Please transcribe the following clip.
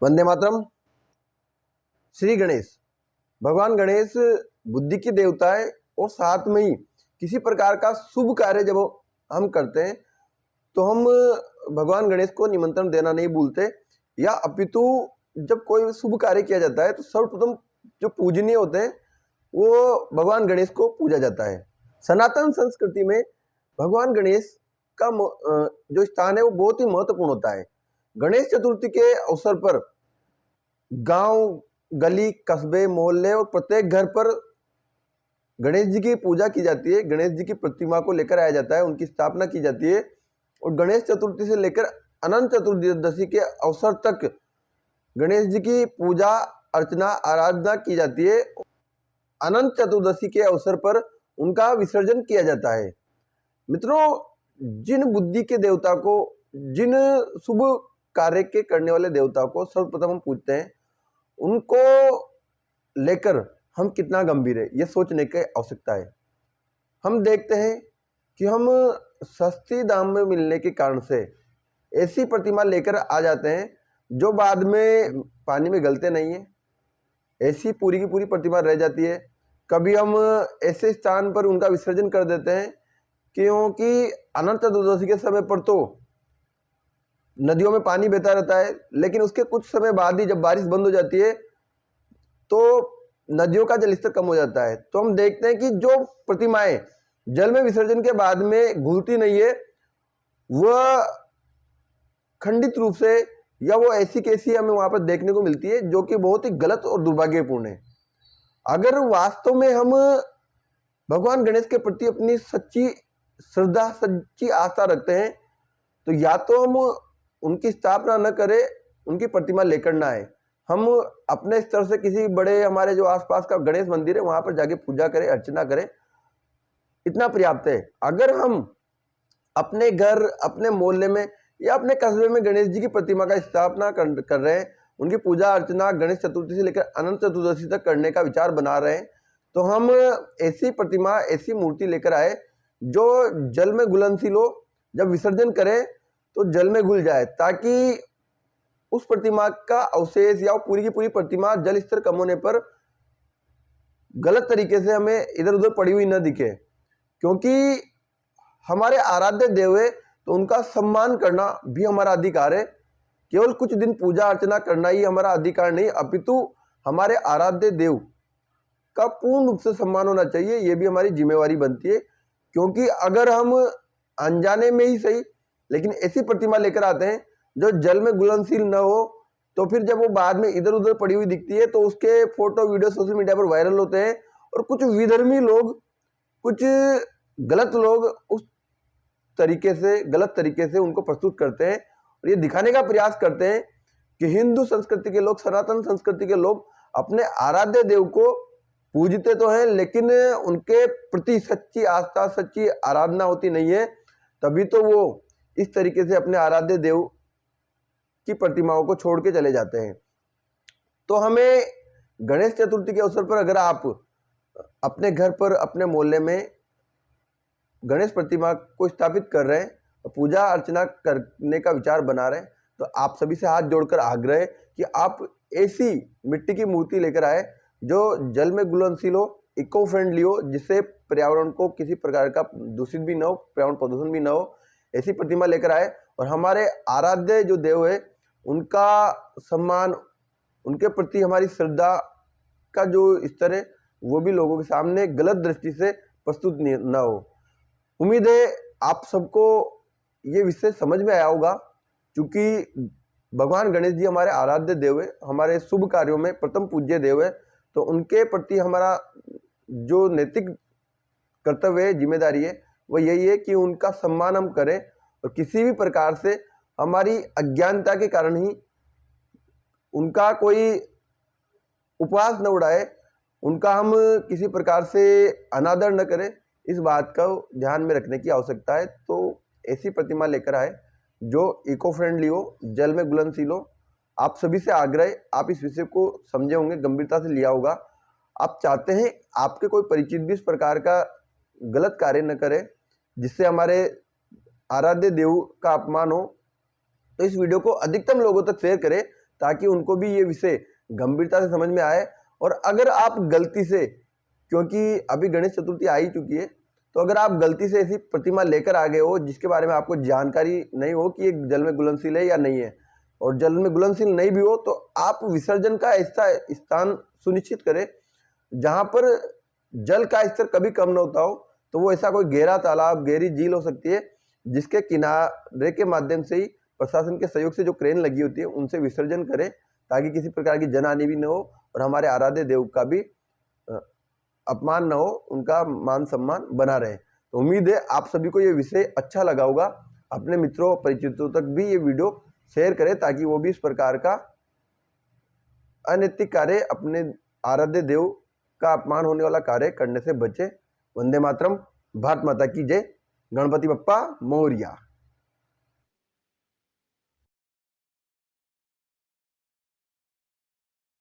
वंदे मातरम। श्री गणेश, भगवान गणेश बुद्धि के देवता है और साथ में ही किसी प्रकार का शुभ कार्य जब हम करते हैं तो हम भगवान गणेश को निमंत्रण देना नहीं भूलते, या अपितु जब कोई शुभ कार्य किया जाता है तो सर्वप्रथम जो पूजनीय होते हैं वो भगवान गणेश को पूजा जाता है। सनातन संस्कृति में भगवान गणेश का जो स्थान है वो बहुत ही महत्वपूर्ण होता है। गणेश चतुर्थी के अवसर पर गांव, गली, कस्बे, मोहल्ले और प्रत्येक घर पर गणेश जी की पूजा की जाती है। गणेश जी की प्रतिमा को लेकर आया जाता है, उनकी स्थापना की जाती है और गणेश चतुर्थी से लेकर अनंत चतुर्दशी के अवसर तक गणेश जी की पूजा अर्चना आराधना की जाती है। अनंत चतुर्दशी के अवसर पर उनका विसर्जन किया जाता है। मित्रों, जिन बुद्धि के देवता को, जिन शुभ कार्य के करने वाले देवता को सर्वप्रथम हम पूजते हैं, उनको लेकर हम कितना गंभीर है ये सोचने की आवश्यकता है। हम देखते हैं कि हम सस्ती दाम में मिलने के कारण से ऐसी प्रतिमा लेकर आ जाते हैं जो बाद में पानी में गलते नहीं है, ऐसी पूरी की पूरी प्रतिमा रह जाती है। कभी हम ऐसे स्थान पर उनका विसर्जन कर देते हैं क्योंकि अनंत चतुर्दशी के समय पर तो नदियों में पानी बहता रहता है, लेकिन उसके कुछ समय बाद ही जब बारिश बंद हो जाती है तो नदियों का जलस्तर कम हो जाता है। तो हम देखते हैं कि जो प्रतिमाएं जल में विसर्जन के बाद में घुलती नहीं है वह खंडित रूप से या वो ऐसी कैसी हमें वहां पर देखने को मिलती है, जो कि बहुत ही गलत और दुर्भाग्यपूर्ण है। अगर वास्तव में हम भगवान गणेश के प्रति अपनी सच्ची श्रद्धा, सच्ची आस्था रखते हैं तो या तो हम उनकी स्थापना न करें, उनकी प्रतिमा लेकर ना आए, हम अपने स्तर से किसी बड़े हमारे जो आसपास का गणेश मंदिर है वहां पर जाके पूजा करें, अर्चना करें, इतना पर्याप्त है। अगर हम अपने घर, अपने मोहल्ले में या अपने कस्बे में गणेश जी की प्रतिमा का स्थापना कर रहे हैं, उनकी पूजा अर्चना गणेश चतुर्थी से लेकर अनंत चतुर्दशी तक करने का विचार बना रहे हैं, तो हम ऐसी प्रतिमा, ऐसी मूर्ति लेकर आए जो जल में घुलनशील हो। जब विसर्जन करें तो जल में घुल जाए, ताकि उस प्रतिमा का अवशेष या पूरी की पूरी प्रतिमा जल स्तर कम होने पर गलत तरीके से हमें इधर उधर पड़ी हुई न दिखे। क्योंकि हमारे आराध्य देव है तो उनका सम्मान करना भी हमारा अधिकार है। केवल कुछ दिन पूजा अर्चना करना ही हमारा अधिकार नहीं, अपितु हमारे आराध्य देव का पूर्ण रूप से सम्मान होना चाहिए, ये भी हमारी जिम्मेवारी बनती है। क्योंकि अगर हम अनजाने में ही सही लेकिन ऐसी प्रतिमा लेकर आते हैं जो जल में घुलनशील न हो, तो फिर जब वो बाद में इधर उधर पड़ी हुई दिखती है तो उसके फोटो वीडियो सोशल मीडिया पर वायरल होते हैं और कुछ विधर्मी लोग, कुछ गलत लोग उस तरीके से, गलत तरीके से उनको प्रस्तुत करते हैं और ये दिखाने का प्रयास करते हैं कि हिंदू संस्कृति के लोग, सनातन संस्कृति के लोग अपने आराध्य देव को पूजते तो हैं लेकिन उनके प्रति सच्ची आस्था, सच्ची आराधना होती नहीं है। तभी तो वो इस तरीके से अपने आराध्य देव की प्रतिमाओं को छोड़ के चले जाते हैं। तो हमें गणेश चतुर्थी के अवसर पर अगर आप अपने घर पर, अपने मोहल्ले में गणेश प्रतिमा को स्थापित कर रहे हैं और पूजा अर्चना करने का विचार बना रहे हैं, तो आप सभी से हाथ जोड़कर आग्रह है कि आप ऐसी मिट्टी की मूर्ति लेकर आए जो जल में घुलनशील हो, इको फ्रेंडली हो, जिससे पर्यावरण को किसी प्रकार का दूषित भी न हो, पर्यावरण प्रदूषण भी न हो, ऐसी प्रतिमा लेकर आए और हमारे आराध्य जो देव है उनका सम्मान, उनके प्रति हमारी श्रद्धा का जो स्तर है वो भी लोगों के सामने गलत दृष्टि से प्रस्तुत न हो। उम्मीद है आप सबको ये विषय समझ में आया होगा। क्योंकि भगवान गणेश जी हमारे आराध्य देव है, हमारे शुभ कार्यों में प्रथम पूज्य देव है, तो उनके प्रति हमारा जो नैतिक कर्तव्य है, जिम्मेदारी है, वो यही है कि उनका सम्मान हम करें और किसी भी प्रकार से हमारी अज्ञानता के कारण ही उनका कोई उपवास न उड़ाए, उनका हम किसी प्रकार से अनादर न करें, इस बात का ध्यान में रखने की आवश्यकता है। तो ऐसी प्रतिमा लेकर आए जो इको फ्रेंडली हो, जल में घुलनशील हो। आप सभी से आग्रह, आप इस विषय को समझे होंगे, गंभीरता से लिया होगा। आप चाहते हैं आपके कोई परिचित भी इस प्रकार का गलत कार्य न करे जिससे हमारे आराध्य देव का अपमान हो, तो इस वीडियो को अधिकतम लोगों तक शेयर करें ताकि उनको भी ये विषय गंभीरता से समझ में आए। और अगर आप गलती से, क्योंकि अभी गणेश चतुर्थी आ ही चुकी है, तो अगर आप गलती से ऐसी प्रतिमा लेकर आ गए हो जिसके बारे में आपको जानकारी नहीं हो कि ये जल में घुलनशील है या नहीं है, और जल में घुलनशील नहीं भी हो, तो आप विसर्जन का ऐसा स्थान सुनिश्चित करें जहां पर जल का स्तर कभी कम न होता हो। तो वो ऐसा कोई गहरा तालाब, गहरी झील हो सकती है, जिसके किनारे के माध्यम से ही प्रशासन के सहयोग से जो क्रेन लगी होती है उनसे विसर्जन करें, ताकि किसी प्रकार की जनहानि भी न हो और हमारे आराध्य देव का भी अपमान न हो, उनका मान सम्मान बना रहे। तो उम्मीद है आप सभी को ये विषय अच्छा लगा होगा। अपने मित्रों परिचितों तक भी ये वीडियो शेयर करें ताकि वो भी इस प्रकार का अनैतिक कार्य, अपने आराध्य देव का अपमान होने वाला कार्य करने से बचे। वंदे मातरम। भारत माता की जय। गणपति बप्पा मोरया।